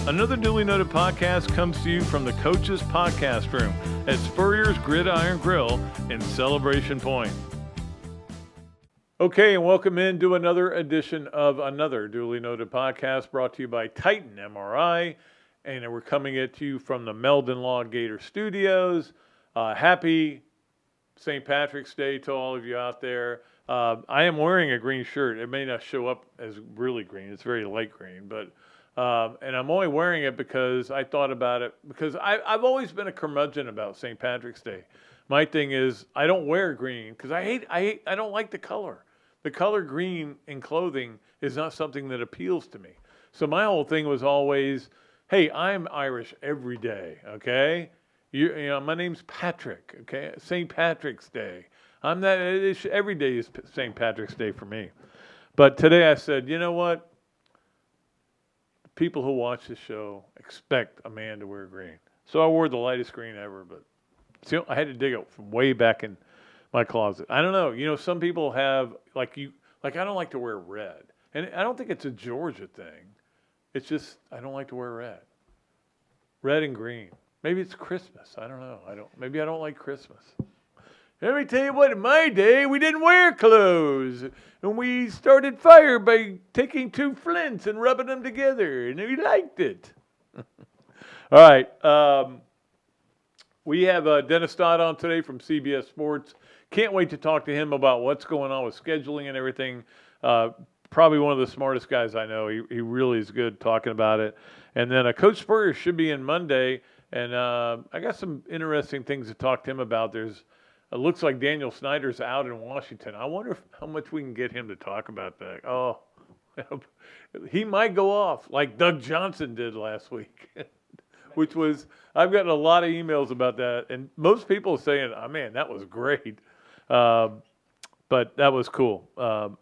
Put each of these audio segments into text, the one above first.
Another Dooley Noted podcast comes to you from the Coach's Podcast Room at Spurrier's Gridiron Grill in Celebration Point. Okay, and welcome into another edition of another Dooley Noted podcast brought to you by Titan MRI. And we're coming at you from the Meldon Law Gator Studios. Happy St. Patrick's Day to all of you out there. I am wearing a green shirt. It may not show up as really green. It's very light green, but and I'm only wearing it because I thought about it, because I've always been a curmudgeon about St. Patrick's Day. My thing is I don't wear green because I don't like the color. The color green in clothing is not something that appeals to me. So my whole thing was always, hey, I'm Irish every day, okay? You know, my name's Patrick, okay? St. Patrick's Day. Every day is St. Patrick's Day for me. But today I said, you know what? People who watch the show expect a man to wear green. So I wore the lightest green ever, but see, I had to dig it from way back in my closet. I don't know. You know, some people have, like I don't like to wear red. And I don't think it's a Georgia thing. It's just, I don't like to wear red. Red and green. Maybe it's Christmas. I don't know. Maybe I don't like Christmas. Let me tell you what, in my day, we didn't wear clothes. And we started fire by taking two flints and rubbing them together. And we liked it. All right. We have Dennis Dodd on today from CBS Sports. Can't wait to talk to him about what's going on with scheduling and everything. Probably one of the smartest guys I know. He really is good talking about it. And then Coach Spurrier should be in Monday. And I got some interesting things to talk to him about. It looks like Daniel Snyder's out in Washington. I wonder how much we can get him to talk about that. Oh, he might go off like Doug Johnson did last week, which was, I've gotten a lot of emails about that. And most people are saying, oh, man, that was great. But that was cool.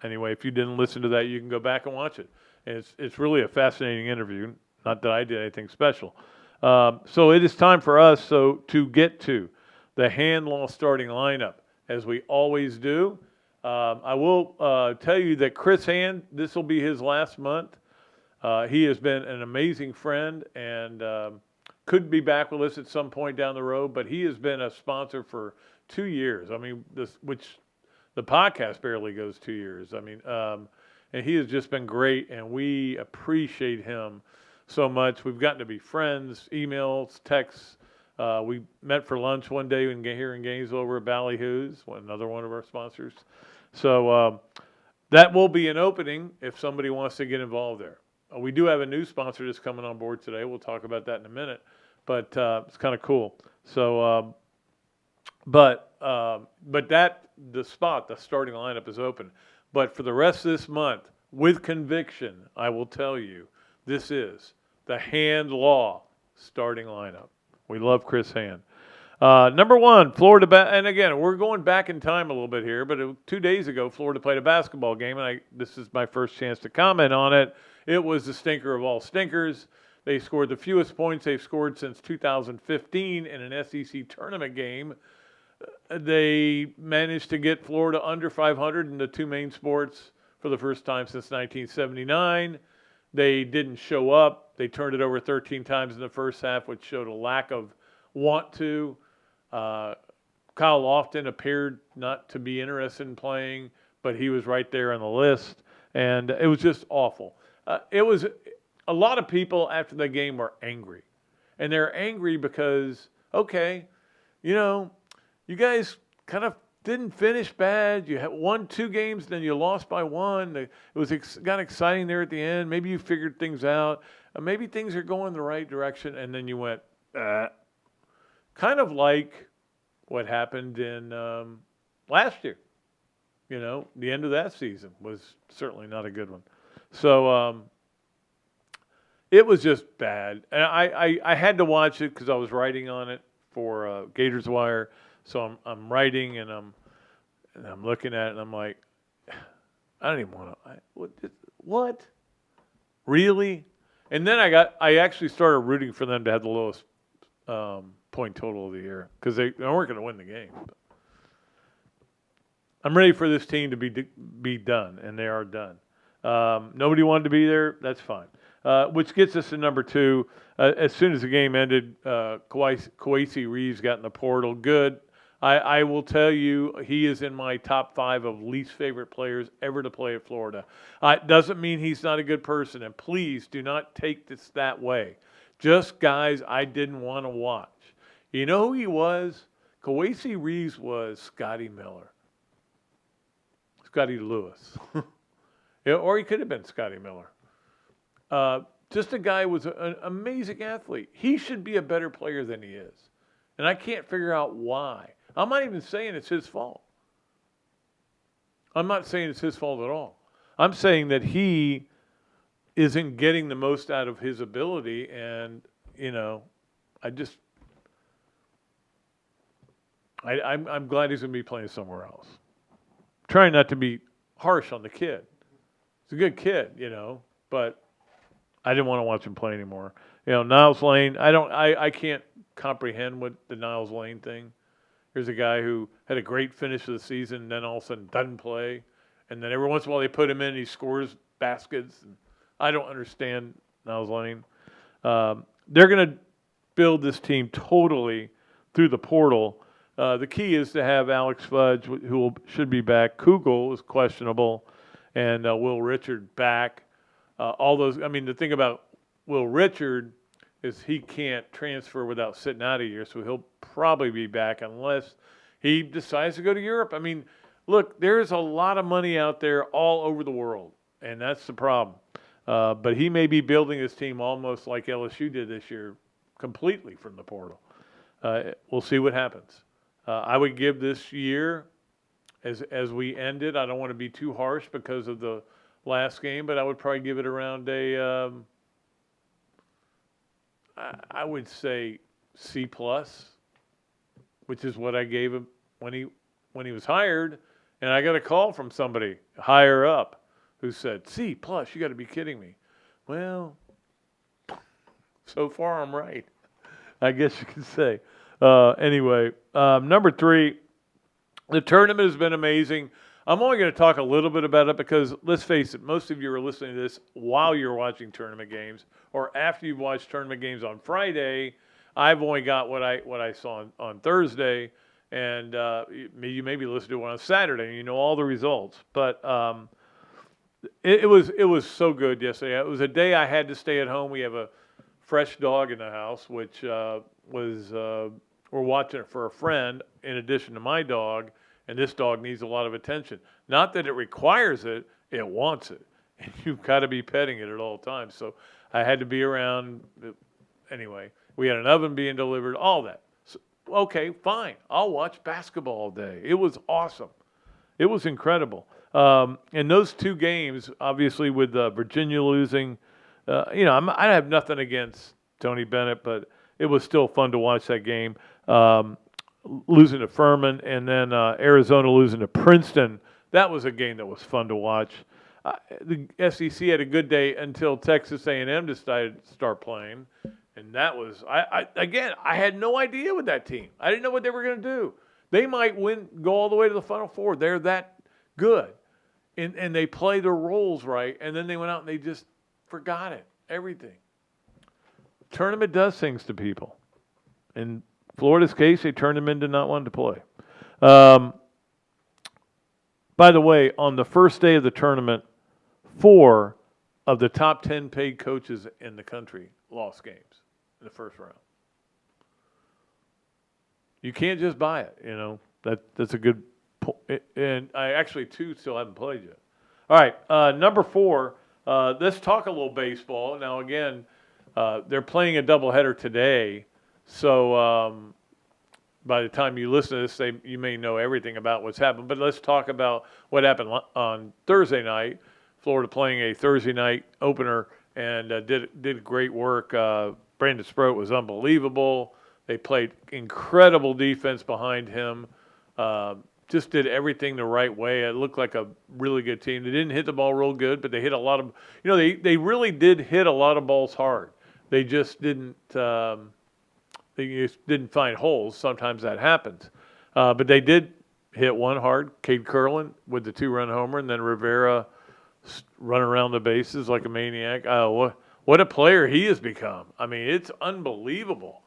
Anyway, if you didn't listen to that, you can go back and watch it. And it's really a fascinating interview. Not that I did anything special. So it is time for us to get to the Hand Law starting lineup, as we always do. I will tell you that Chris Hand, this will be his last month. He has been an amazing friend and could be back with us at some point down the road, but he has been a sponsor for 2 years. I mean, which the podcast barely goes 2 years. I mean, and he has just been great, and we appreciate him so much. We've gotten to be friends, emails, texts. We met for lunch one day here in Gainesville over at Ballyhoo's, another one of our sponsors. So that will be an opening if somebody wants to get involved there. We do have a new sponsor that's coming on board today. We'll talk about that in a minute, but it's kind of cool. So, but the starting lineup is open. But for the rest of this month, with conviction, I will tell you, this is the Hand Law starting lineup. We love Chris Hand. Number one, Florida, and again, we're going back in time a little bit here, but 2 days ago, Florida played a basketball game, and this is my first chance to comment on it. It was the stinker of all stinkers. They scored the fewest points they've scored since 2015 in an SEC tournament game. They managed to get Florida under 500 in the two main sports for the first time since 1979. They didn't show up. They turned it over 13 times in the first half, which showed a lack of want to. Kyle Lofton appeared not to be interested in playing, but he was right there on the list, and it was just awful. It was a lot of people after the game were angry, and they're angry because, okay, you know, you guys kind of didn't finish bad. You had won 2 games, then you lost by 1. It got exciting there at the end. Maybe you figured things out. Maybe things are going the right direction, and then you went, kind of like what happened in last year. You know, the end of that season was certainly not a good one. So it was just bad. And I had to watch it because I was writing on it for Gators Wire. So I'm writing and I'm looking at it and I'm like, I don't even want to. What? Really? And then I actually started rooting for them to have the lowest point total of the year because they weren't going to win the game. But I'm ready for this team to be done, and they are done. Nobody wanted to be there. That's fine. which gets us to number 2. As soon as the game ended, Kwesi Reeves got in the portal. Good. I will tell you, he is in my top 5 of least favorite players ever to play at Florida. Doesn't mean he's not a good person, and please do not take this that way. Just guys I didn't want to watch. You know who he was? Kwesi Reeves was Scotty Miller. Scotty Lewis. Or he could have been Scotty Miller. Just a guy who was an amazing athlete. He should be a better player than he is. And I can't figure out why. I'm not even saying it's his fault. I'm not saying it's his fault at all. I'm saying that he isn't getting the most out of his ability, and, I'm glad he's going to be playing somewhere else. Trying not to be harsh on the kid. He's a good kid, but I didn't want to watch him play anymore. Niles Lane, I can't comprehend what the Niles Lane thing. Here's a guy who had a great finish of the season and then all of a sudden doesn't play. And then every once in a while they put him in and he scores baskets. And I don't understand Niles Lane. They're going to build this team totally through the portal. The key is to have Alex Fudge, who should be back. Kugel is questionable. And Will Richard back. The thing about Will Richard is he can't transfer without sitting out a year, so he'll probably be back unless he decides to go to Europe. Look, there's a lot of money out there all over the world, and that's the problem. But he may be building his team almost like LSU did this year, completely from the portal. We'll see what happens. I would give this year, as we end it, I don't want to be too harsh because of the last game, but I would probably give it around I would say C+, which is what I gave him when he was hired. And I got a call from somebody higher up who said, C+, you got to be kidding me. Well, so far I'm right, I guess you could say. Anyway, number 3, the tournament has been amazing. I'm only going to talk a little bit about it because, let's face it, most of you are listening to this while you're watching tournament games or after you've watched tournament games on Friday. I've only got what I saw on Thursday, and you maybe listen to it on Saturday, and you know all the results. But it was so good yesterday. It was a day I had to stay at home. We have a fresh dog in the house, which we're watching it for a friend in addition to my dog. And this dog needs a lot of attention. Not that it requires it, it wants it. And you've got to be petting it at all times. So I had to be around. Anyway, we had an oven being delivered, all that. So, okay, fine. I'll watch basketball all day. It was awesome. It was incredible. And those 2 games, obviously with Virginia losing, I have nothing against Tony Bennett, but it was still fun to watch that game. Losing to Furman, and then Arizona losing to Princeton. That was a game that was fun to watch. The SEC had a good day until Texas A&M decided to start playing, and that was I had no idea with that team. I didn't know what they were going to do. They might go all the way to the Final Four. They're that good, and they play their roles right. And then they went out and they just forgot it. Everything. Tournament does things to people, and Florida's case, they turned him into not wanting to play. By the way, on the first day of the tournament, 4 of the top 10 paid coaches in the country lost games in the first round. You can't just buy it, That's a good point. And I actually, 2 still haven't played yet. All right, number 4, let's talk a little baseball. Now, again, they're playing a doubleheader today. So by the time you listen to this, you may know everything about what's happened. But let's talk about what happened on Thursday night. Florida playing a Thursday night opener and did great work. Brandon Sproat was unbelievable. They played incredible defense behind him. Just did everything the right way. It looked like a really good team. They didn't hit the ball real good, but they hit a lot of – they really did hit a lot of balls hard. They just didn't they just didn't find holes. Sometimes that happens. But they did hit one hard. Cade Curlin with the 2-run homer, and then Rivera running around the bases like a maniac. what a player he has become. I mean, it's unbelievable.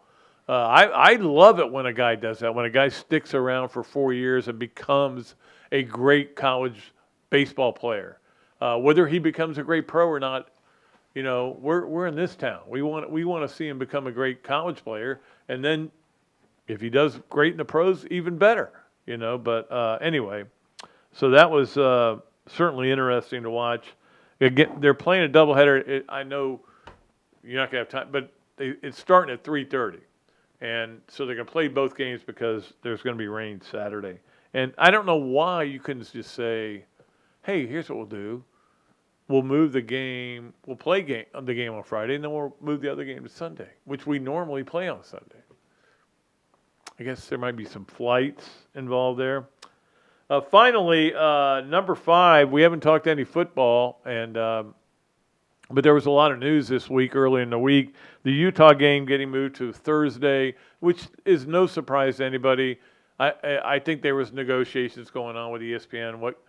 I love it when a guy does that, when a guy sticks around for 4 years and becomes a great college baseball player. Whether he becomes a great pro or not, we're in this town. We want to see him become a great college player, and then if he does great in the pros, even better. But anyway, so that was certainly interesting to watch. Again, they're playing a doubleheader. I know you're not going to have time, but it's starting at 3:30. And so they're going to play both games because there's going to be rain Saturday. And I don't know why you couldn't just say, hey, here's what we'll do. We'll move the game. We'll play the game on Friday, and then we'll move the other game to Sunday, which we normally play on Sunday. I guess there might be some flights involved there. Finally, number 5, we haven't talked any football, but there was a lot of news this week, early in the week. The Utah game getting moved to Thursday, which is no surprise to anybody. I think there was negotiations going on with ESPN. What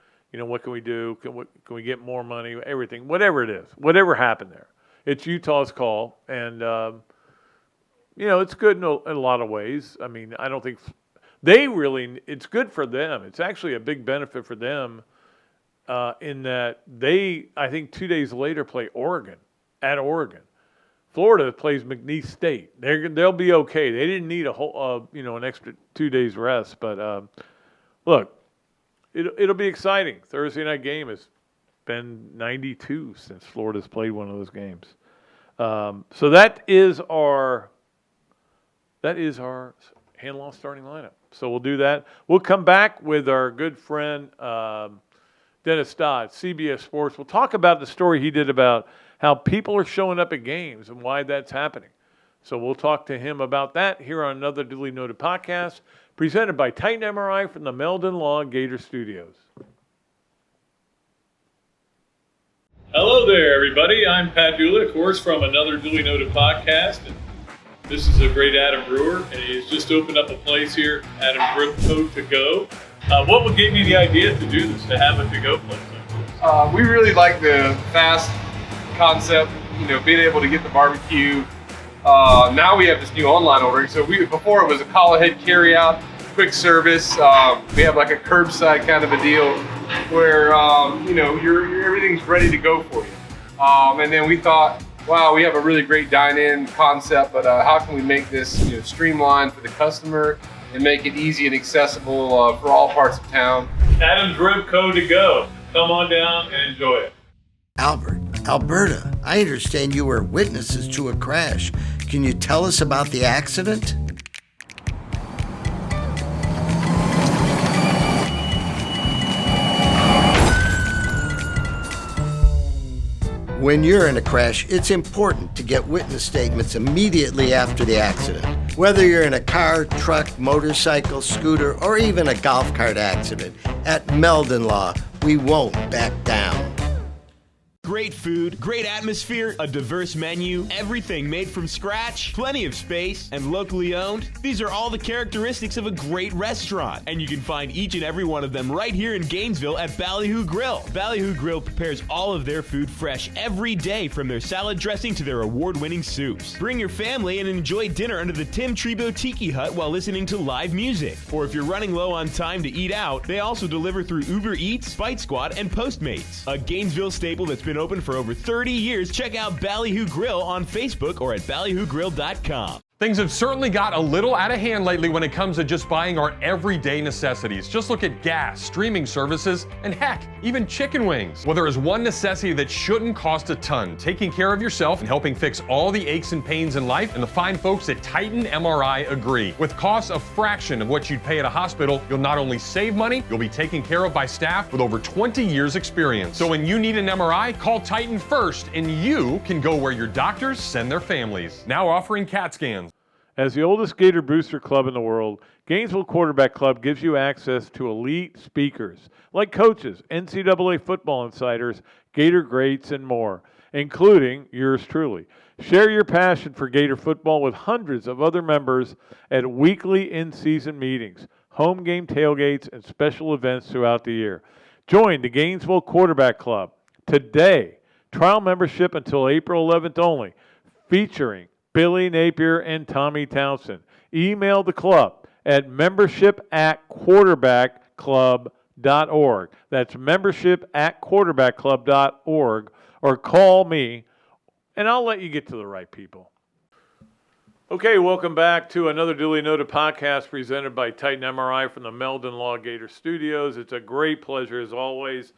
can we do? Can we get more money? Everything, whatever it is, whatever happened there. It's Utah's call, and it's good in a lot of ways. I mean, I don't think it's good for them. It's actually a big benefit for them in that I think 2 days later, play at Oregon. Florida plays McNeese State. They'll be okay. They didn't need an extra 2 days rest. But look, it'll be exciting. Thursday night game has been 92 since Florida's played one of those games. So that is our hand-law starting lineup. So we'll do that. We'll come back with our good friend Dennis Dodd, CBS Sports. We'll talk about the story he did about how people are showing up at games and why that's happening. So we'll talk to him about that here on another Duly Noted podcast, presented by Titan MRI from the Meldon Law Gator Studios. Hello there, everybody. I'm Pat Dooley, of course, from another Duly Noted podcast. And this is a great Adam Brewer, and he's just opened up a place here, Adam Brewer To Go. What gave you the idea to do this, to have a to-go place like this? We really like the fast concept, being able to get the barbecue. Now we have this new online ordering. So before it was a call ahead carry out, quick service. We have like a curbside kind of a deal where everything's ready to go for you. And then we thought, wow, we have a really great dine-in concept, but how can we make this streamlined for the customer and make it easy and accessible for all parts of town? Adam's Rib Co. To Go. Come on down and enjoy it. Albert, Alberta, I understand you were witnesses to a crash. Can you tell us about the accident? When you're in a crash, it's important to get witness statements immediately after the accident. Whether you're in a car, truck, motorcycle, scooter, or even a golf cart accident, at Meldon Law, we won't back down. Great food, great atmosphere, a diverse menu, everything made from scratch, plenty of space, and locally owned. These are all the characteristics of a great restaurant, and you can find each and every one of them right here in Gainesville at Ballyhoo Grill. Ballyhoo Grill prepares all of their food fresh every day, from their salad dressing to their award-winning soups. Bring your family and enjoy dinner under the Tim Trebo Tiki Hut while listening to live music. Or if you're running low on time to eat out, they also deliver through Uber Eats, Bite Squad, and Postmates. A Gainesville staple that's been open for over 30 years. Check out Ballyhoo Grill on Facebook or at ballyhoogrill.com. Things have certainly got a little out of hand lately when it comes to just buying our everyday necessities. Just look at gas, streaming services, and heck, even chicken wings. Well, there is one necessity that shouldn't cost a ton: taking care of yourself and helping fix all the aches and pains in life, and the fine folks at Titan MRI agree. With costs a fraction of what you'd pay at a hospital, you'll not only save money, you'll be taken care of by staff with over 20 years experience. So when you need an MRI, call Titan first, and you can go where your doctors send their families. Now offering CAT scans. As the oldest Gator booster club in the world, Gainesville Quarterback Club gives you access to elite speakers like coaches, NCAA football insiders, Gator greats, and more, including yours truly. Share your passion for Gator football with hundreds of other members at weekly in-season meetings, home game tailgates, and special events throughout the year. Join the Gainesville Quarterback Club today Trial membership until April 11th only, featuring Billy Napier and Tommy Townsend. Email the club at membership@quarterbackclub.org. That's membership@quarterbackclub.org, or call me, and I'll let you get to the right people. Okay, welcome back to another Dooley Noted podcast presented by Titan MRI from the Meldon Law Gator Studios. It's a great pleasure, as always,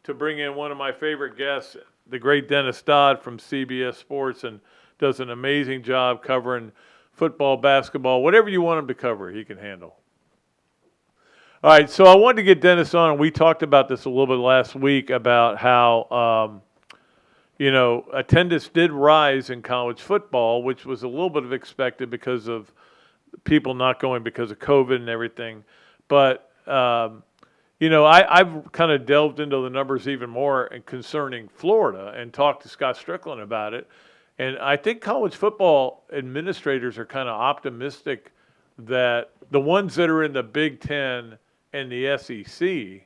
to bring in one of my favorite guests, the great Dennis Dodd from CBS Sports, and does an amazing job covering football, basketball, whatever you want him to cover, he can handle. All right, so I wanted to get Dennis on, and we talked about this a little bit last week about how, attendance did rise in college football, which was a little bit of expected because of people not going because of COVID and everything. But, I've kind of delved into the numbers even more concerning Florida and talked to Scott Strickland about it. And I think college football administrators are kind of optimistic that the ones that are in the Big Ten and the SEC,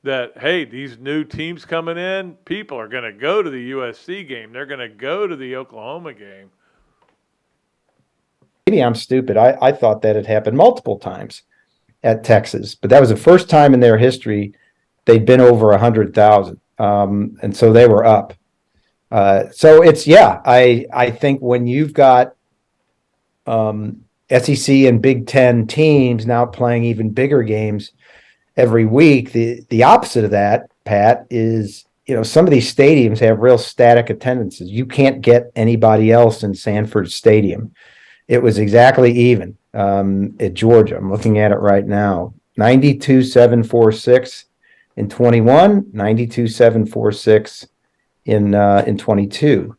that, hey, these new teams coming in, people are going to go to the USC game. They're going to go to the Oklahoma game. Maybe I'm stupid. I thought that had happened multiple times at Texas, but that was the first time in their history they'd been over 100,000. And so they were up. I think when you've got SEC and Big Ten teams now playing even bigger games every week, the opposite of that, Pat, is, some of these stadiums have real static attendances. You can't get anybody else in Sanford Stadium. It was exactly even at Georgia. I'm looking at it right now. 92,746 in 21, 92,746 in 22.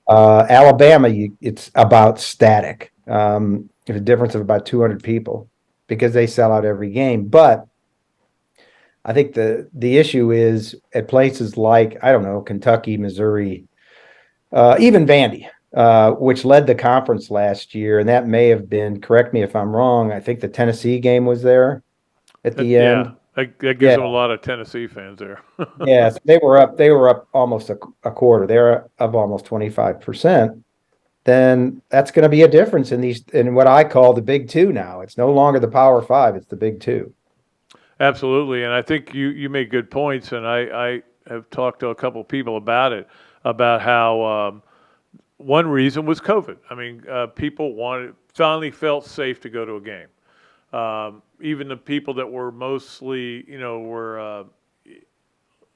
Alabama, it's about static. There's a difference of about 200 people because they sell out every game. But I think the issue is at places like, Kentucky, Missouri, even Vandy, which led the conference last year. And that may have been, correct me if I'm wrong, I think the Tennessee game was there at the end. That gives them a lot of Tennessee fans there. Yes, they were up almost a quarter. They're up almost 25%. Then that's going to be a difference in what I call the Big Two now. It's no longer the Power Five, it's the Big Two. Absolutely, and I think you make good points, and I have talked to a couple of people about it, about how one reason was COVID. I mean, people finally felt safe to go to a game. Even the people that were mostly, were,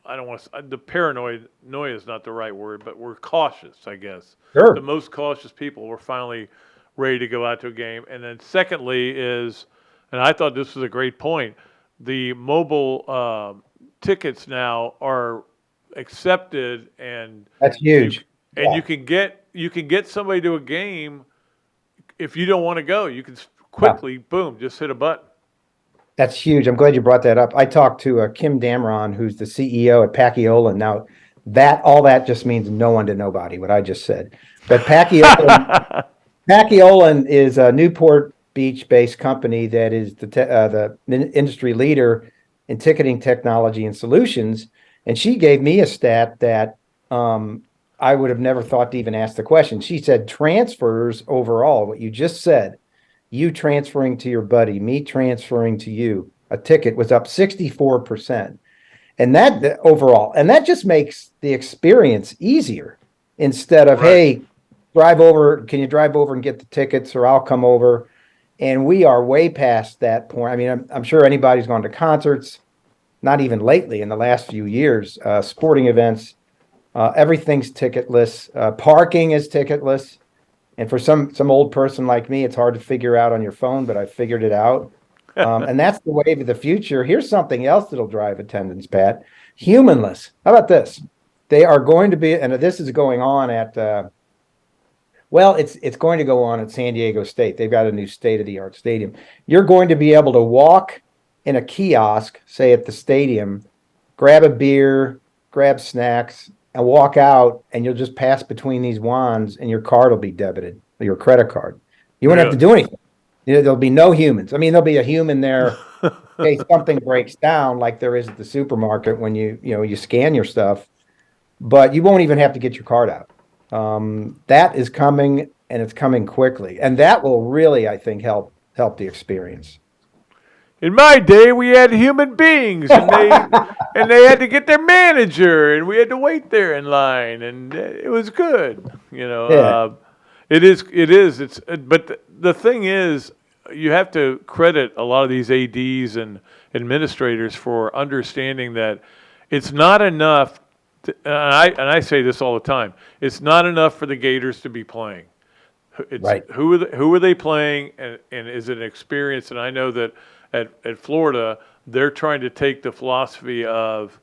the paranoid is not the right word, but were cautious, I guess. Sure. The most cautious people were finally ready to go out to a game. And then secondly is, and I thought this was a great point, the mobile tickets now are accepted, and that's huge. You can get somebody to a game if you don't want to go. You can quickly, boom, just hit a button. That's huge. I'm glad you brought that up. I talked to Kim Damron, who's the CEO at Paciolan. Now, all that just means no one to nobody, what I just said. But Paciolan is a Newport Beach-based company that is the industry leader in ticketing technology and solutions. And she gave me a stat that I would have never thought to even ask the question. She said transfers overall, what you just said, you transferring to your buddy, me transferring to you, a ticket was up 64%. And that overall, and that just makes the experience easier instead of, hey, can you drive over and get the tickets, or I'll come over. And we are way past that point. I mean, I'm sure anybody's gone to concerts, not even lately in the last few years, sporting events, everything's ticketless. Parking is ticketless. And for some old person like me, it's hard to figure out on your phone, but I figured it out. And that's the wave of the future. Here's something else that'll drive attendance, Pat. Humanless. How about this? They are going to be, and this is going on at, it's going to go on at San Diego State. They've got a new state-of-the-art stadium. You're going to be able to walk in a kiosk, say at the stadium, grab a beer, grab snacks, and walk out, and you'll just pass between these wands, and your card will be debited, or your credit card. You won't have to do anything. There'll be no humans. I mean, there'll be a human there in case something breaks down, like there is at the supermarket when you scan your stuff. but you won't even have to get your card out. That is coming, and it's coming quickly, and that will really, I think, help the experience. In my day, we had human beings, and they had to get their manager, and we had to wait there in line, and it was good. Yeah. It is. But the thing is, you have to credit a lot of these ads and administrators for understanding that it's not enough. And I say this all the time. It's not enough for the Gators to be playing. It's Right. who are they playing, and is it an experience? And I know that at Florida, they're trying to take the philosophy of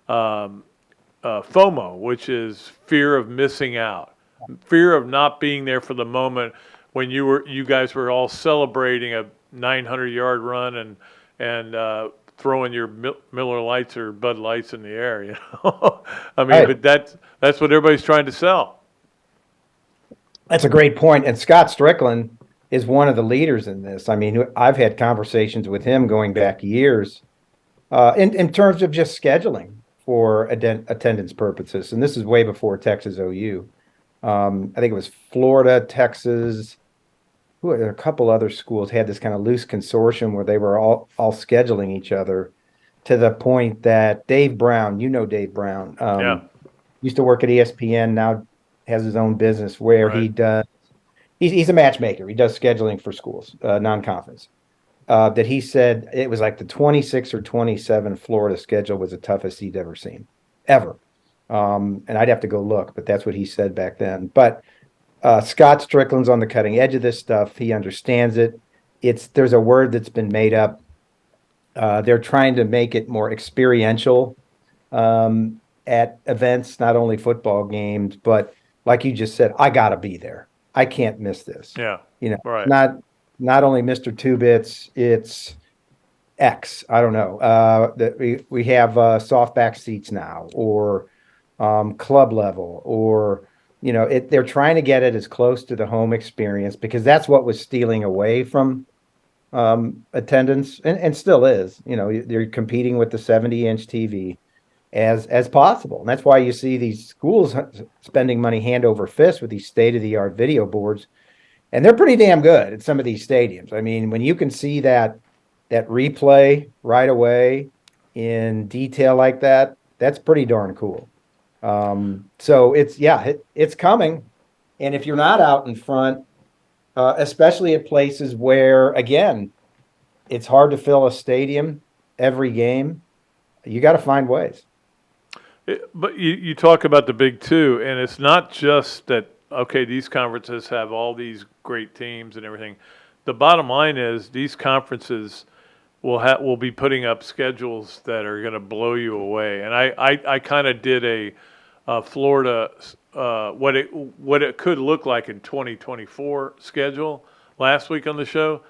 FOMO, which is fear of missing out, fear of not being there for the moment when you guys were all celebrating a 900-yard run and throwing your Miller Lights or Bud Lights in the air. I mean, Right. but that's what everybody's trying to sell. That's a great point. And Scott Strickland is one of the leaders in this. I mean, I've had conversations with him going back years in terms of just scheduling for attendance purposes. And this is way before Texas OU. I think it was Florida, Texas. A couple other schools had this kind of loose consortium where they were all scheduling each other, to the point that Dave Brown, Dave Brown, Yeah. used to work at ESPN, now has his own business where Right. he does. He's a matchmaker. He does scheduling for schools, non-conference. That he said it was like the 26 or 27 Florida schedule was the toughest he'd ever seen, ever. And I'd have to go look, but that's what he said back then. But Scott Strickland's on the cutting edge of this stuff. He understands it. There's a word that's been made up. They're trying to make it more experiential at events, not only football games, but like you just said, I gotta be there. I can't miss this. Yeah. Right. Not only Mr. Two Bits, it's X. I don't know. That we have softback seats now, or club level, or they're trying to get it as close to the home experience, because that's what was stealing away from attendance, and still is. They're competing with the 70-inch TV as possible, and that's why you see these schools spending money hand over fist with these state-of-the-art video boards, and they're pretty damn good at some of these stadiums. I mean, when you can see that replay right away in detail like that, that's pretty darn cool. So it's coming. And if you're not out in front, especially at places where, again, it's hard to fill a stadium every game, you got to find ways. But you talk about the Big Two, and it's not just that, okay, these conferences have all these great teams and everything. The bottom line is these conferences will be putting up schedules that are going to blow you away. And I kind of did a Florida what it could look like in 2024 schedule last week on the show.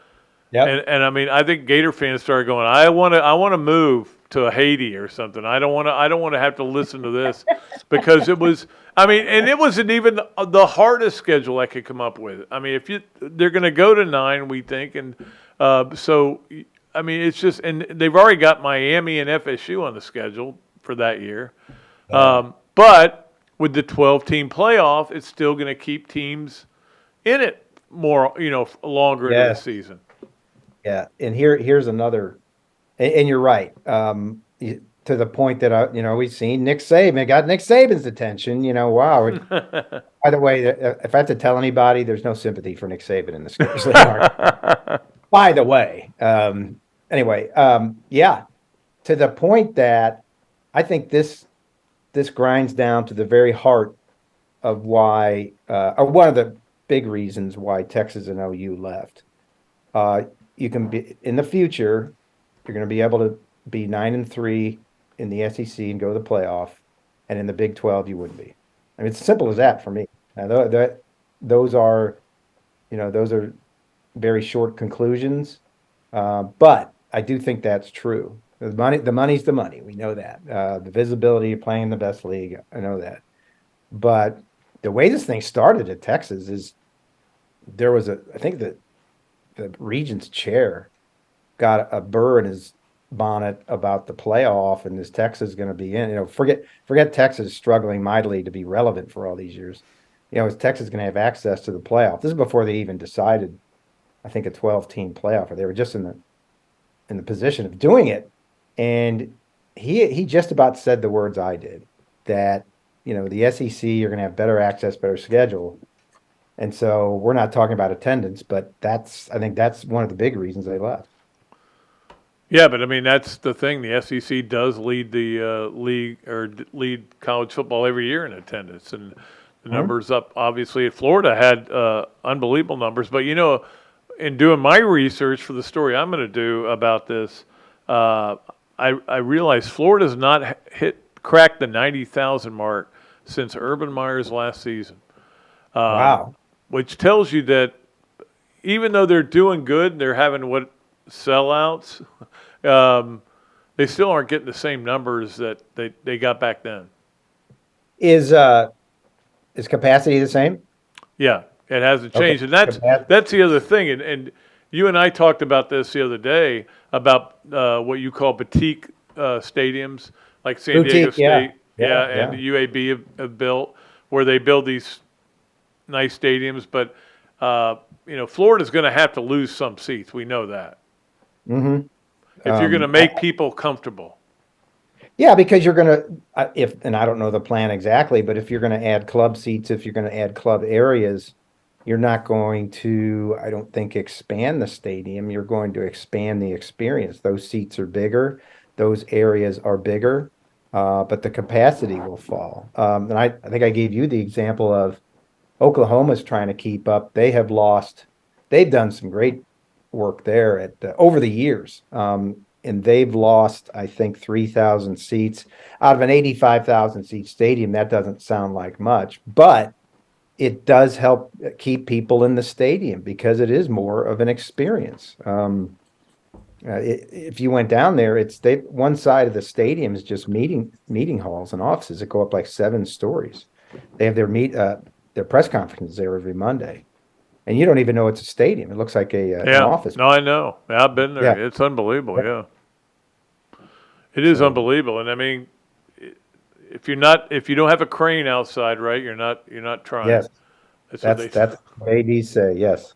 Yeah. And I mean, I think Gator fans started going, I want to move to Haiti or something. I don't want to have to listen to this, because it was, I mean, and it wasn't even the hardest schedule I could come up with. I mean, they're going to go to 9, we think, and so I mean, it's just, and they've already got Miami and FSU on the schedule for that year. But with the 12-team playoff, it's still going to keep teams in it more, longer into the season. Yeah, and here's another, and you're right. To the point that we've seen Nick Saban got Nick Saban's attention. Wow. By the way, if I have to tell anybody, there's no sympathy for Nick Saban in this case. By the way, anyway, to the point that I think this grinds down to the very heart of why, or one of the big reasons why Texas and OU left. You can be in the future, you're going to be able to be 9-3 in the SEC and go to the playoff, and in the Big 12 you wouldn't be. I mean, it's simple as that for me. Now, those are very short conclusions, but I do think that's true. The money's the money. We know that. The visibility of playing in the best league, I know that. But the way this thing started at Texas is I think the regent's chair got a burr in his bonnet about the playoff and is Texas going to be in? Forget Texas struggling mightily to be relevant for all these years. Is Texas going to have access to the playoff? This is before they even decided, I think, a 12-team playoff, or they were just in the position of doing it. And he just about said the words I did, that the SEC, you're going to have better access, better schedule. And so we're not talking about attendance, but I think that's one of the big reasons they left. Yeah, but I mean, that's the thing. The SEC does lead the league, or lead college football every year in attendance, and the numbers up. Obviously, Florida had unbelievable numbers, but in doing my research for the story I'm going to do about this, I realized Florida's not cracked the 90,000 mark since Urban Meyer's last season. Wow. Which tells you that even though they're doing good, they're having sellouts, they still aren't getting the same numbers that they got back then. Is capacity the same? Yeah, it hasn't changed. Okay. And that's the other thing. And you and I talked about this the other day about what you call boutique stadiums, like San Diego State and the UAB have built, where they build these nice stadiums. But, Florida's going to have to lose some seats. We know that. Mm-hmm. If you're going to make people comfortable. Yeah, because you're going to, and I don't know the plan exactly, but if you're going to add club seats, if you're going to add club areas, you're not going to, I don't think, expand the stadium. You're going to expand the experience. Those seats are bigger. Those areas are bigger, but the capacity will fall. And I think I gave you the example of Oklahoma's trying to keep up. They've done some great work there over the years. And they've lost, I think, 3,000 seats out of an 85,000 seat stadium. That doesn't sound like much, but it does help keep people in the stadium because it is more of an experience. If you went down there, one side of the stadium is just meeting halls and offices that go up like 7 stories. They have their press conferences there every Monday. And you don't even know it's a stadium. It looks like an office. No, I know. I've been there. Yeah. It's unbelievable. Yeah. It is unbelievable. And I mean, if you don't have a crane outside, right? You're not trying. Yes. That's what ADs say. Yes.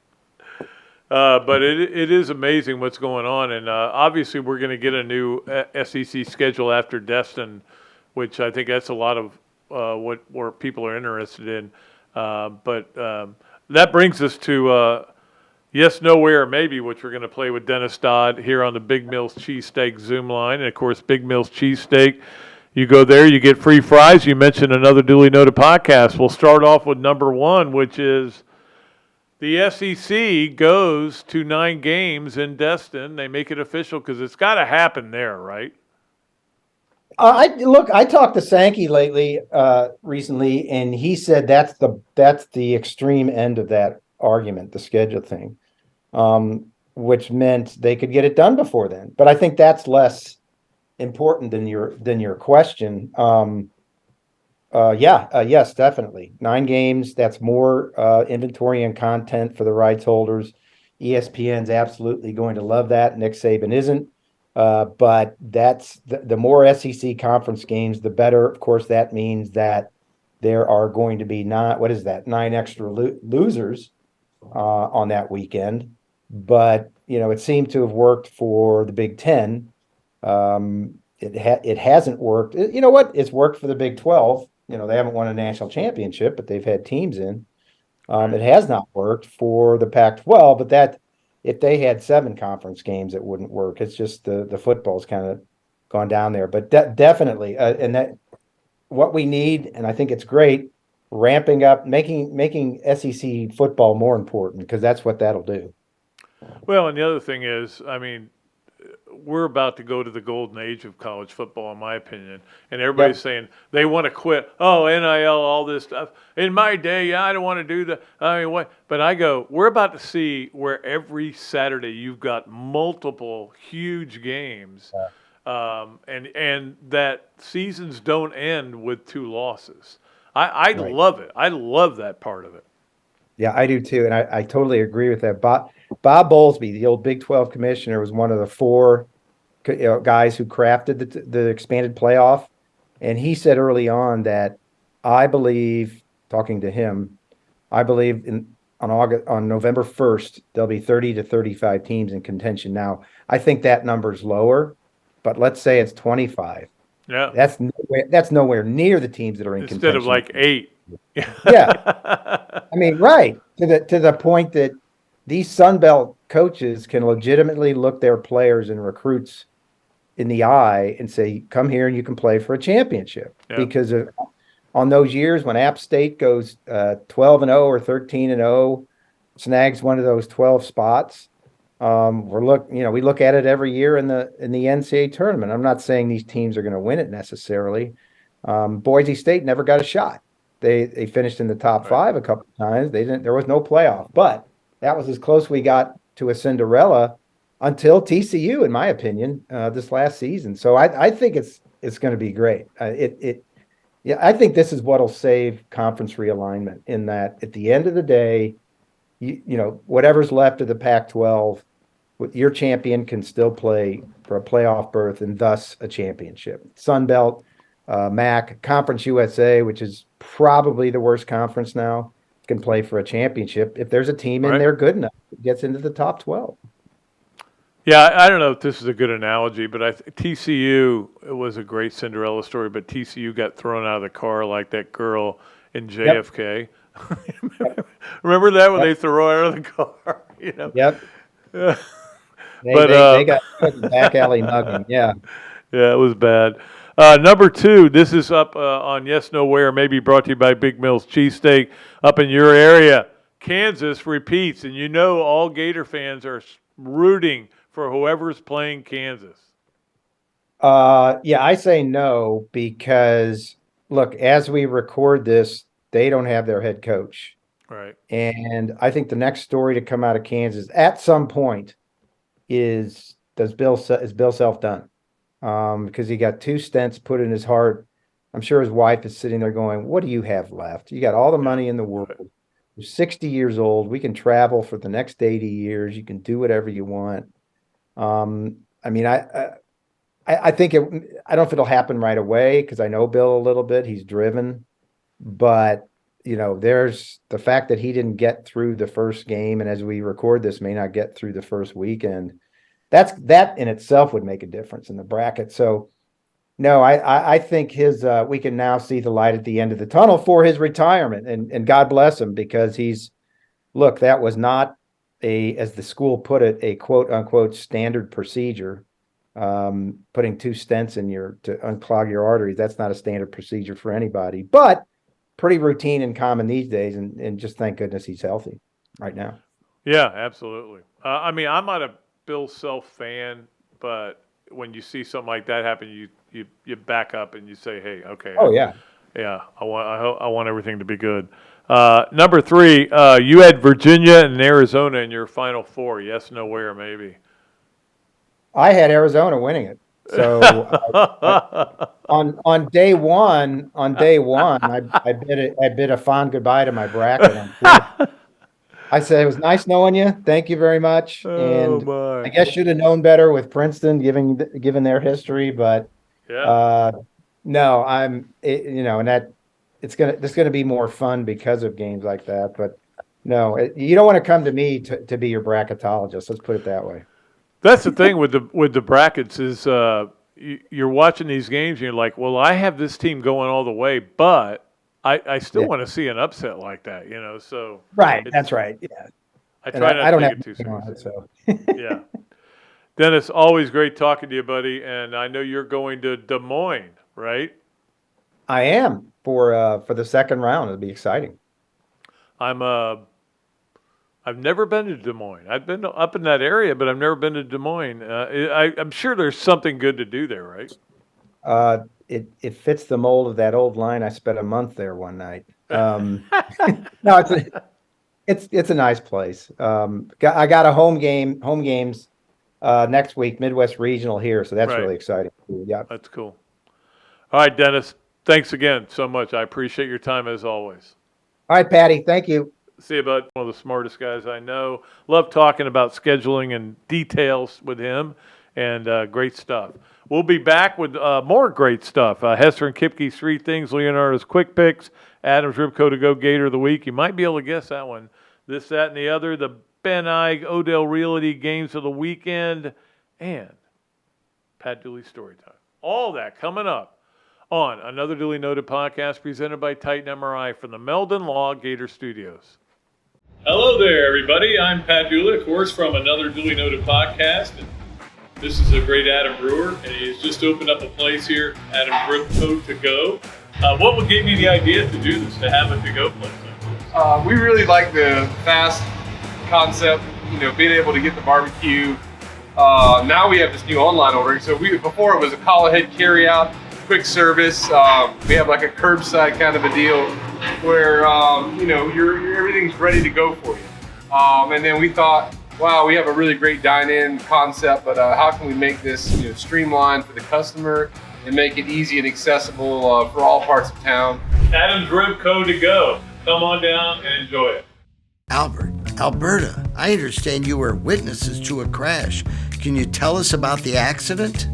But it is amazing what's going on, and obviously we're going to get a new SEC schedule after Destin, which I think that's a lot of where people are interested in. But that brings us to Yes, Nowhere, Maybe, which we're going to play with Dennis Dodd here on the Big Mills Cheesesteak Zoom line. And, of course, Big Mills Cheesesteak, you go there, you get free fries. You mentioned another duly noted podcast. We'll start off with number 1, which is the SEC goes to 9 games in Destin. They make it official because it's got to happen there, right? I talked to Sankey recently, and he said that's the extreme end of that argument, the schedule thing, which meant they could get it done before then. But I think that's less important than your question. Yes, definitely 9 games. That's more inventory and content for the rights holders. ESPN's absolutely going to love that. Nick Saban isn't. But that's the more SEC conference games, the better. Of course, that means that there are going to be 9 extra losers on that weekend. But it seemed to have worked for the Big Ten. It hasn't worked. You know what? It's worked for the Big 12. They haven't won a national championship, but they've had teams in. It has not worked for the Pac-12, but that. If they had 7 conference games, it wouldn't work. It's just the football's kind of gone down there. But definitely, and that what we need, and I think it's great, ramping up, making SEC football more important because that's what that'll do. Well, and the other thing is, I mean, we're about to go to the golden age of college football, in my opinion. And everybody's saying they want to quit. Oh, NIL, all this stuff. In my day, I don't want to do that. I mean, what? But I go, we're about to see where every Saturday you've got multiple huge games, and that seasons don't end with 2 losses. I love it. I love that part of it. Yeah, I do too, and I totally agree with that. Bob Bowlesby, the old Big 12 commissioner, was one of the 4 guys who crafted the expanded playoff. And he said early on that I believe, talking to him, I believe on November 1st, there'll be 30 to 35 teams in contention. Now, I think that number's lower, but let's say it's 25. Yeah. That's nowhere near the teams that are in Instead contention. of like 8. Yeah. I mean, right. To the point that these Sun Belt coaches can legitimately look their players and recruits in the eye and say, come here and you can play for a championship. Yeah. Because on those years when App State goes 12-0 or 13-0, snags one of those 12 spots, we look at it every year in the NCAA tournament. I'm not saying these teams are going to win it necessarily. Boise State never got a shot. They finished in the top 5 a couple of times. There was no playoff, but that was as close we got to a Cinderella until TCU, in my opinion, this last season. So I think it's going to be great. I think this is what'll save conference realignment, in that at the end of the day, whatever's left of the Pac-12, your champion can still play for a playoff berth and thus a championship. Sun Belt, MAC, Conference USA, which is probably the worst conference now, can play for a championship. If there's a team in there good enough, it gets into the top 12. Yeah, I don't know if this is a good analogy, but TCU, it was a great Cinderella story, but TCU got thrown out of the car like that girl in JFK. Yep. Remember that when they threw her out of the car? Yep. They got back alley mugging. Yeah. Yeah, it was bad. Number 2, this is up on Yes No Where, maybe brought to you by Big Mills Cheesesteak up in your area. Kansas repeats, and all Gator fans are rooting for whoever's playing Kansas. I say no, because look, as we record this, they don't have their head coach. Right. And I think the next story to come out of Kansas at some point is Bill Self done? Because he got 2 stents put in his heart. I'm sure his wife is sitting there going, what do you have left? You got all the money in the world. You're 60 years old. We can travel for the next 80 years. You can do whatever you want. I think I don't know if it'll happen right away, because I know Bill a little bit. He's driven, but there's the fact that he didn't get through the first game, and as we record this, may not get through the first weekend. That in itself would make a difference in the bracket. So no, I think we can now see the light at the end of the tunnel for his retirement, and God bless him, because that was not as the school put it, a quote unquote standard procedure. Putting 2 stents in to unclog your arteries. That's not a standard procedure for anybody, but pretty routine and common these days. And just thank goodness he's healthy right now. Yeah, absolutely. I'm not a Bill Self fan, but when you see something like that happen, you back up and you say, hey, okay. Oh yeah. Yeah. I want everything to be good. Number 3, you had Virginia and Arizona in your Final Four. Yes, no, where, maybe. I had Arizona winning it. So on day one, I bid a fond goodbye to my bracket. I said, it was nice knowing you. Thank you very much. And I guess should have known better with Princeton, given their history. But no, and that it's gonna be more fun because of games like that. But no, you don't want to come to me to be your bracketologist. Let's put it that way. That's the thing with the brackets is you're watching these games and you're like, well, I have this team going all the way, but I still want to see an upset like that, So right, that's right. Yeah, I try not to take it too seriously. So yeah, Dennis, always great talking to you, buddy. And I know you're going to Des Moines, right? I am for the second round. It'll be exciting. I've never been to Des Moines. I've been up in that area, but I've never been to Des Moines. I'm sure there's something good to do there, right? It fits the mold of that old line. I spent a month there one night. No, it's a nice place. I got a home games next week, Midwest Regional here, so that's really exciting. Yeah, that's cool. All right, Dennis. Thanks again so much. I appreciate your time as always. All right, Patty. Thank you. See you, bud. One of the smartest guys I know. Love talking about scheduling and details with him. and great stuff. We'll be back with more great stuff. Hesser and Kipke's Three Things, Leonardo's Quick Picks, Adam's Ribco to Go Gator of the Week. You might be able to guess that one. This, that, and the other. The Ben Eige, Odell Realty Games of the Weekend, and Pat Dooley Storytime. All that coming up on another Duly Noted podcast presented by Titan MRI from the Meldon Law Gator Studios. Hello there, everybody. I'm Pat Dooley, of course, from another Duly Noted podcast. And this is a great Adam Brewer, and he's just opened up a place here, Adam's Ribco to Go. What gave you the idea to do this, to have a to-go place like this? We really like the fast concept, being able to get the barbecue. Now we have this new online ordering. So before it was a call ahead carry out, quick service. We have like a curbside kind of a deal where everything's ready to go for you. And then we thought, wow, we have a really great dine-in concept, but how can we make this streamlined for the customer and make it easy and accessible for all parts of town? Adam's Ribco to Go. Come on down and enjoy it. Albert, Alberta, I understand you were witnesses to a crash. Can you tell us about the accident?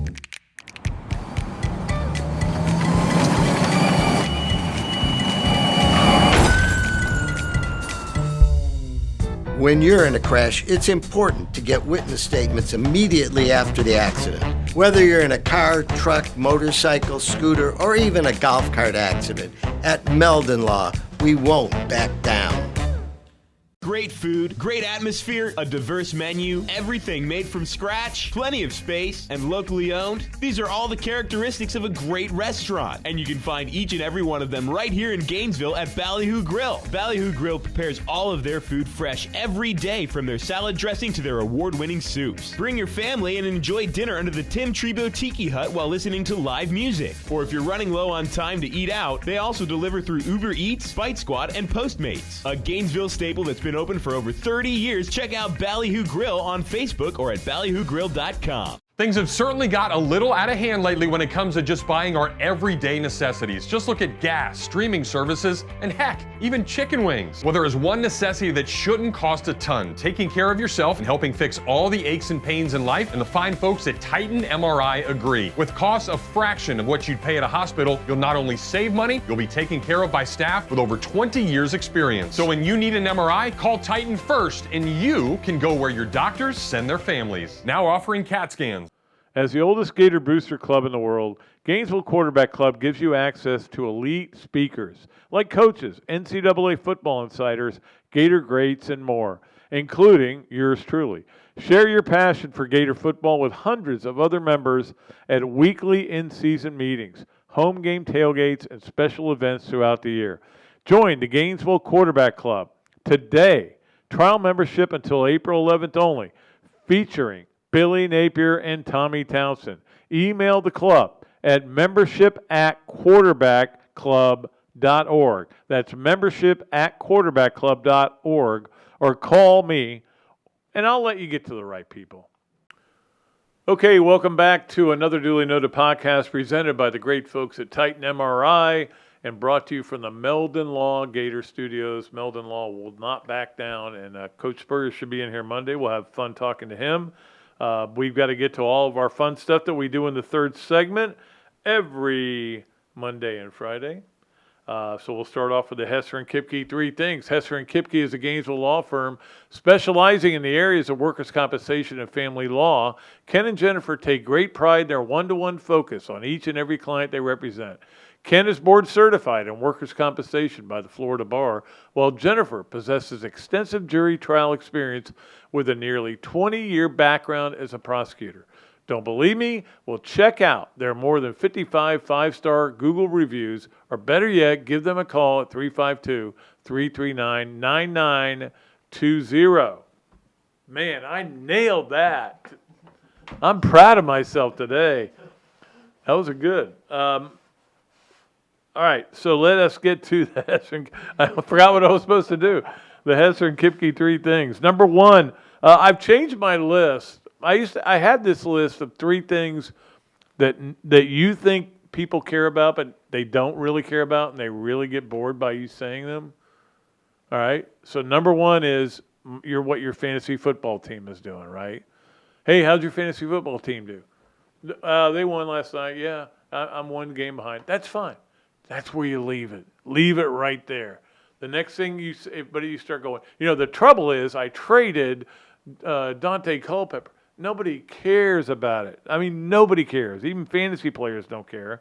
When you're in a crash, it's important to get witness statements immediately after the accident. Whether you're in a car, truck, motorcycle, scooter, or even a golf cart accident, at Meldon Law, we won't back down. Great food, great atmosphere, a diverse menu, everything made from scratch, plenty of space, and locally owned. These are all the characteristics of a great restaurant, and you can find each and every one of them right here in Gainesville at Ballyhoo Grill. Ballyhoo Grill prepares all of their food fresh every day, from their salad dressing to their award-winning soups. Bring your family and enjoy dinner under the Tim Trebo Tiki Hut while listening to live music. Or if you're running low on time to eat out, they also deliver through Uber Eats, Bite Squad, and Postmates. A Gainesville staple that's been open for over 30 years. Check out Ballyhoo Grill on Facebook or at ballyhoogrill.com. Things have certainly got a little out of hand lately when it comes to just buying our everyday necessities. Just look at gas, streaming services, and heck, even chicken wings. Well, there is one necessity that shouldn't cost a ton: taking care of yourself and helping fix all the aches and pains in life, and the fine folks at Titan MRI agree. With costs a fraction of what you'd pay at a hospital, you'll not only save money, you'll be taken care of by staff with over 20 years experience. So when you need an MRI, call Titan first, and you can go where your doctors send their families. Now offering CAT scans. As the oldest Gator booster club in the world, Gainesville Quarterback Club gives you access to elite speakers like coaches, NCAA football insiders, Gator greats, and more, including yours truly. Share your passion for Gator football with hundreds of other members at weekly in-season meetings, home game tailgates, and special events throughout the year. Join the Gainesville Quarterback Club today. Trial membership until April 11th only, featuring Billy Napier and Tommy Townsend. Email the club at membership@quarterbackclub.org. That's membership@quarterbackclub.org, or call me, and I'll let you get to the right people. Okay, welcome back to another Duly Noted podcast presented by the great folks at Titan MRI and brought to you from the Meldon Law Gator Studios. Meldon Law will not back down, and Coach Spurrier should be in here Monday. We'll have fun talking to him. We've got to get to all of our fun stuff that we do in the third segment every Monday and Friday. So we'll start off with the Hesser and Kipke Three Things. Hesser and Kipke is a Gainesville law firm specializing in the areas of workers' compensation and family law. Ken and Jennifer take great pride in their one-to-one focus on each and every client they represent. Ken is board certified in workers' compensation by the Florida Bar, while Jennifer possesses extensive jury trial experience with a nearly 20-year background as a prosecutor. Don't believe me? Well, check out their more than 55 five-star Google reviews, or better yet, give them a call at 352-339-9920. Man, I nailed that. I'm proud of myself today. That was a good. All right, so let us get to the Hesser. I forgot what I was supposed to do. The Hesser and Kipke Three Things. Number one, I've changed my list. I had this list of 3 things that you think people care about, but they don't really care about, and they really get bored by you saying them. All right. So number 1 is what your fantasy football team is doing, right? Hey, how'd your fantasy football team do? They won last night. Yeah, I'm one game behind. That's fine. That's where you leave it. Leave it right there. The next thing you start going, the trouble is I traded Dante Culpepper. Nobody cares about it. I mean, nobody cares. Even fantasy players don't care.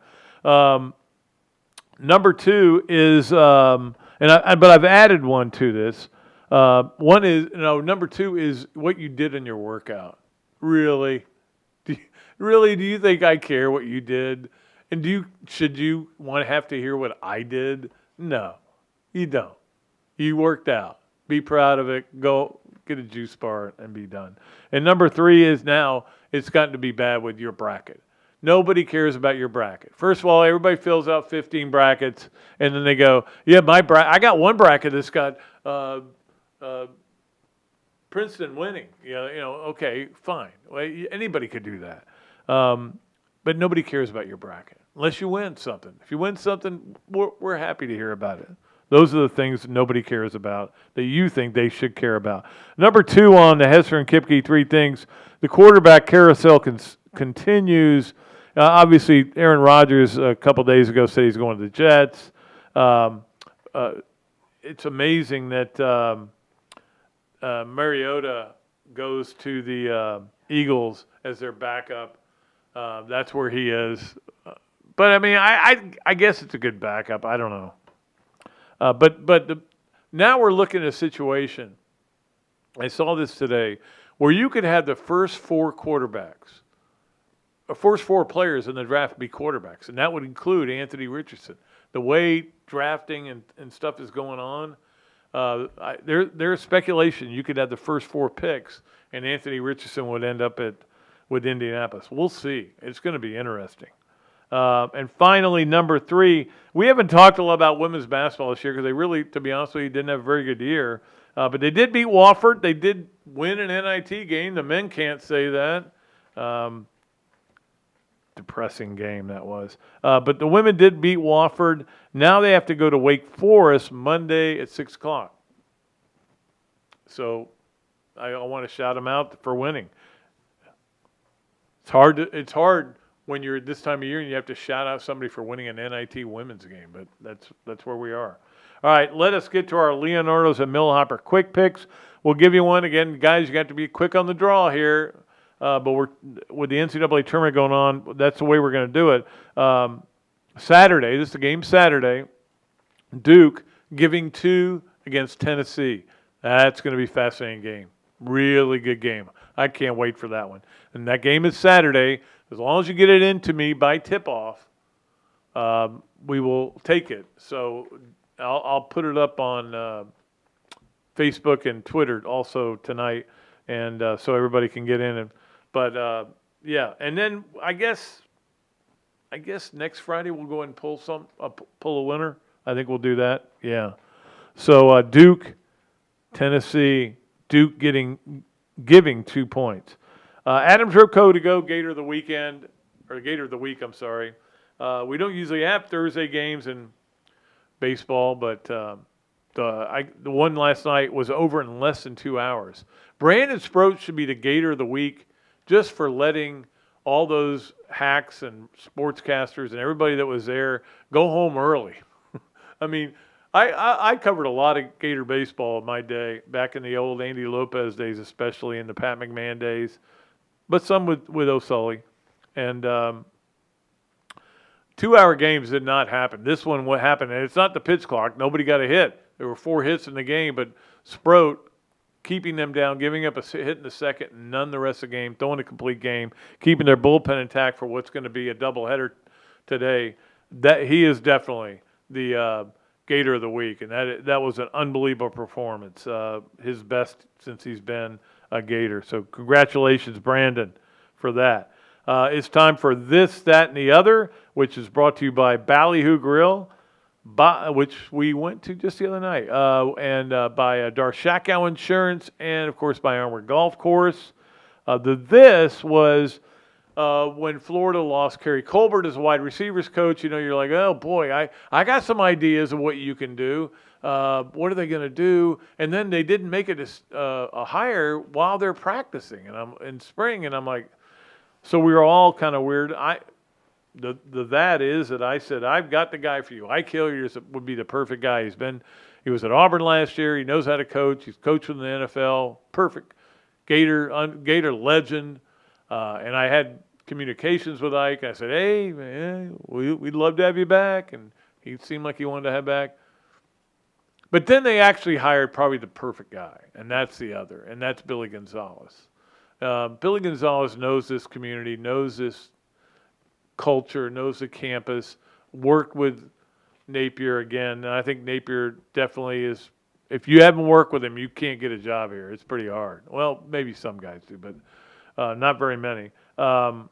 Number two is, but I've added one to this. One is, number two is what you did in your workout. Really? Do you think I care what you did? And should you want to have to hear what I did? No, you don't. You worked out. Be proud of it. Go get a juice bar and be done. And number three is now it's gotten to be bad with your bracket. Nobody cares about your bracket. First of all, everybody fills out 15 brackets, and then they go, yeah, I got one bracket that's got Princeton winning. Okay, fine. Well, anybody could do that. But nobody cares about your bracket unless you win something. If you win something, we're happy to hear about it. Those are the things that nobody cares about that you think they should care about. Number two on the Hesser and Kipke 3 things, the quarterback carousel continues. Obviously, Aaron Rodgers a couple days ago said he's going to the Jets. It's amazing that Mariota goes to the Eagles as their backup. That's where he is. But I mean, I guess it's a good backup. I don't know. Now we're looking at a situation. I saw this today where you could have the first four quarterbacks, first four players in the draft be quarterbacks, and that would include Anthony Richardson. The way drafting and stuff is going on, there's speculation you could have the first four picks, and Anthony Richardson would end up with Indianapolis. We'll see. It's going to be interesting. And finally, number three, we haven't talked a lot about women's basketball this year because they really, to be honest with you, didn't have a very good year. But they did beat Wofford. They did win an NIT game. The men can't say that. Depressing game that was. But the women did beat Wofford. Now they have to go to Wake Forest Monday at 6 o'clock. So I want to shout them out for winning. It's hard when you're at this time of year and you have to shout out somebody for winning an NIT women's game, but that's where we are. All right, let us get to our Leonardo's and Millhopper quick picks. We'll give you one. Again, guys, you got to be quick on the draw here, but we're with the NCAA tournament going on, that's the way we're going to do it. Saturday, this is the game Saturday, Duke giving 2 against Tennessee. That's going to be a fascinating game. Really good game. I can't wait for that one. And that game is Saturday. As long as you get it into me by tip-off, we will take it. So I'll put it up on Facebook and Twitter also tonight, and so everybody can get in. Yeah, and then I guess next Friday we'll go ahead and pull a winner. I think we'll do that. Yeah. So Duke, Tennessee, Duke giving 2 points. Adam Tripko to go Gator of the weekend, or Gator of the week, I'm sorry. We don't usually have Thursday games in baseball, but the one last night was over in less than 2 hours. Brandon Sproat should be the Gator of the week just for letting all those hacks and sportscasters and everybody that was there go home early. I mean, I covered a lot of Gator baseball in my day, back in the old Andy Lopez days, especially in the Pat McMahon days. But some with O'Sully. And 2-hour games did not happen. This one, what happened, and it's not the pitch clock. Nobody got a hit. There were 4 hits in the game, but Sproat keeping them down, giving up a hit in the second, none the rest of the game, throwing a complete game, keeping their bullpen intact for what's going to be a doubleheader today. That he is definitely the Gator of the week, and that was an unbelievable performance. His best since he's been a Gator. So congratulations, Brandon, for that. It's time for This, That, and the Other, which is brought to you by Ballyhoo Grill, which we went to just the other night, and by Darshakow Insurance, and, of course, by Armour Golf Course. The This was when Florida lost Kerry Colbert as a wide receivers coach, you're like, oh boy, I got some ideas of what you can do. What are they going to do? And then they didn't make it a hire while they're practicing, and I'm in spring, and I'm like, so we were all kind of weird. That is that I said, I've got the guy for you. Ike Hilliard would be the perfect guy. He was at Auburn last year. He knows how to coach. He's coached in the NFL. Perfect. Gator legend. And I had communications with Ike. I said, hey, man, we'd love to have you back. And he seemed like he wanted to have back. But then they actually hired probably the perfect guy, and that's the other, and that's Billy Gonzalez. Billy Gonzalez knows this community, knows this culture, knows the campus, worked with Napier again. And I think Napier definitely is, if you haven't worked with him, you can't get a job here. It's pretty hard. Well, maybe some guys do, but not very many. But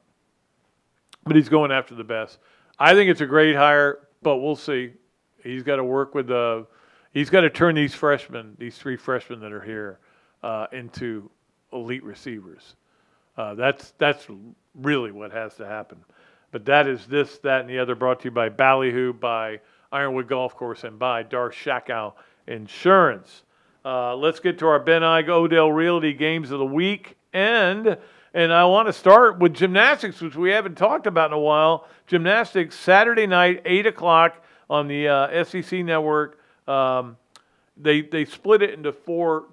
he's going after the best. I think it's a great hire, but we'll see. He's got to work with he's got to turn these three freshmen that are here, into elite receivers. That's really what has to happen. But that is this, that, and the other, brought to you by Ballyhoo, by Ironwood Golf Course, and by Darth Shakow Insurance. Let's get to our Ben Eige Odell Realty games of the week. And I want to start with gymnastics, which we haven't talked about in a while. Gymnastics, Saturday night, 8 o'clock on the SEC network. They split it into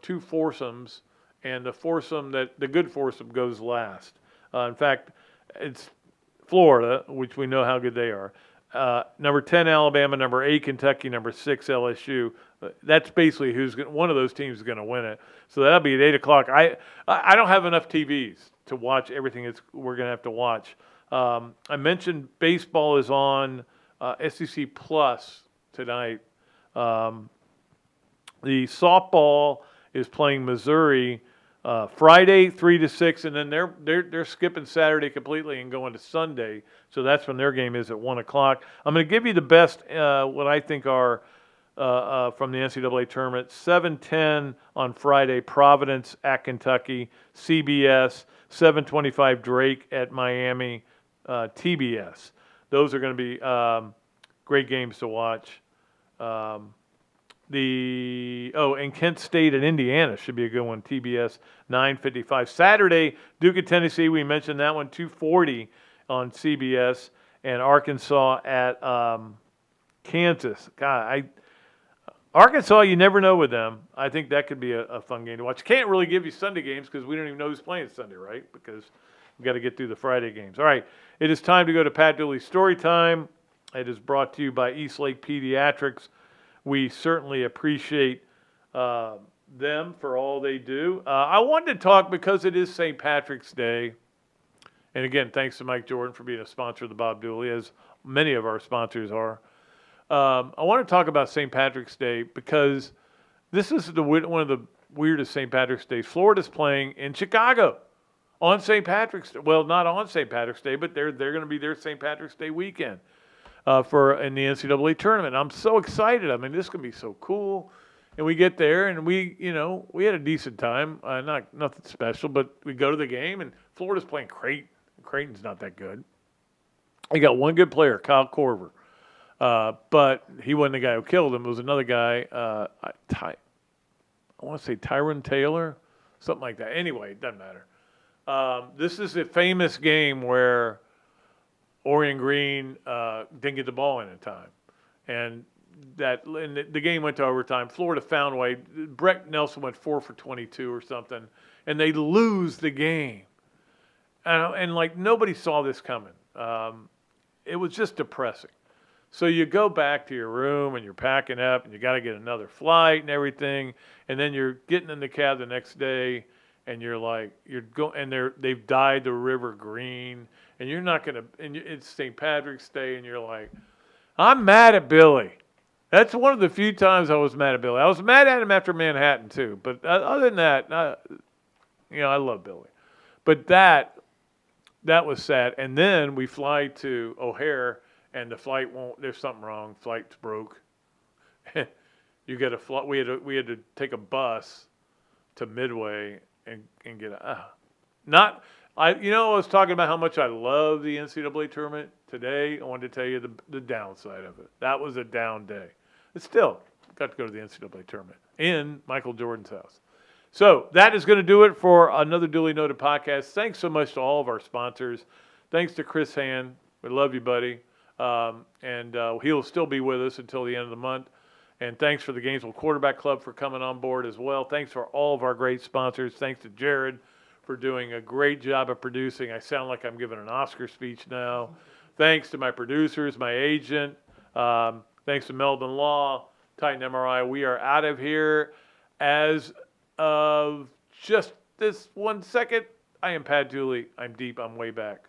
two foursomes, and the good foursome goes last. In fact, it's Florida, which we know how good they are. Number 10, Alabama. Number 8, Kentucky. Number 6, LSU. That's basically one of those teams is going to win it. So that'll be at 8 o'clock. I don't have enough TVs to watch everything we're going to have to watch. I mentioned baseball is on SEC Plus tonight. The softball is playing Missouri Friday 3 to 6, and then they're skipping Saturday completely and going to Sunday. So that's when their game is at 1 o'clock. I'm going to give you the best what I think are from the NCAA tournament. 7:10 on Friday, Providence at Kentucky, CBS. 7:25 Drake at Miami, TBS. Those are going to be great games to watch. And Kent State and Indiana should be a good one. TBS 9:55 Saturday. Duke at Tennessee. We mentioned that one. 2:40 on CBS, and Arkansas at Kansas. God, Arkansas. You never know with them. I think that could be a fun game to watch. Can't really give you Sunday games because we don't even know who's playing Sunday, right? Because we've got to get through the Friday games. All right, it is time to go to Pat Dooley's Storytime. It is brought to you by Eastlake Pediatrics. We certainly appreciate them for all they do. I wanted to talk because it is St. Patrick's Day. And again, thanks to Mike Jordan for being a sponsor of the Bob Dooley, as many of our sponsors are. I want to talk about St. Patrick's Day because this is one of the weirdest St. Patrick's Days. Florida's playing in Chicago on St. Patrick's Day. Well, not on St. Patrick's Day, but they're going to be their St. Patrick's Day weekend. In the NCAA tournament. I'm so excited. I mean, this can be so cool. And we get there, and we had a decent time. Nothing special, but we go to the game, and Florida's playing Creighton. Creighton's not that good. They got one good player, Kyle Korver. But he wasn't the guy who killed him. It was another guy, I want to say Tyron Taylor, something like that. Anyway, it doesn't matter. This is a famous game where Orion Green didn't get the ball in time, and the game went to overtime. Florida found a way. Brett Nelson went 4 for 22 or something, and they lose the game. And like nobody saw this coming. It was just depressing. So you go back to your room and you're packing up, and you got to get another flight and everything, and then you're getting in the cab the next day, and you're like they've dyed the river green. And you're not going to, and it's St. Patrick's Day, and you're like, I'm mad at Billy. That's one of the few times I was mad at Billy. I was mad at him after Manhattan, too. But other than that, I love Billy. But that was sad. And then we fly to O'Hare, and the flight there's something wrong. Flight's broke. You get a flight. We had to take a bus to Midway and get I was talking about how much I love the NCAA tournament. Today, I wanted to tell you the downside of it. That was a down day. But still, got to go to the NCAA tournament in Michael Jordan's house. So that is going to do it for another Duly Noted podcast. Thanks so much to all of our sponsors. Thanks to Chris Hand. We love you, buddy. And he'll still be with us until the end of the month. And thanks for the Gainesville Quarterback Club for coming on board as well. Thanks for all of our great sponsors. Thanks to Jared for doing a great job of producing. I sound like I'm giving an Oscar speech now. Thanks to my producers, my agent. Thanks to Melbourne Law, Titan MRI. We are out of here as of just this 1 second. I am Pat Dooley. I'm deep. I'm way back.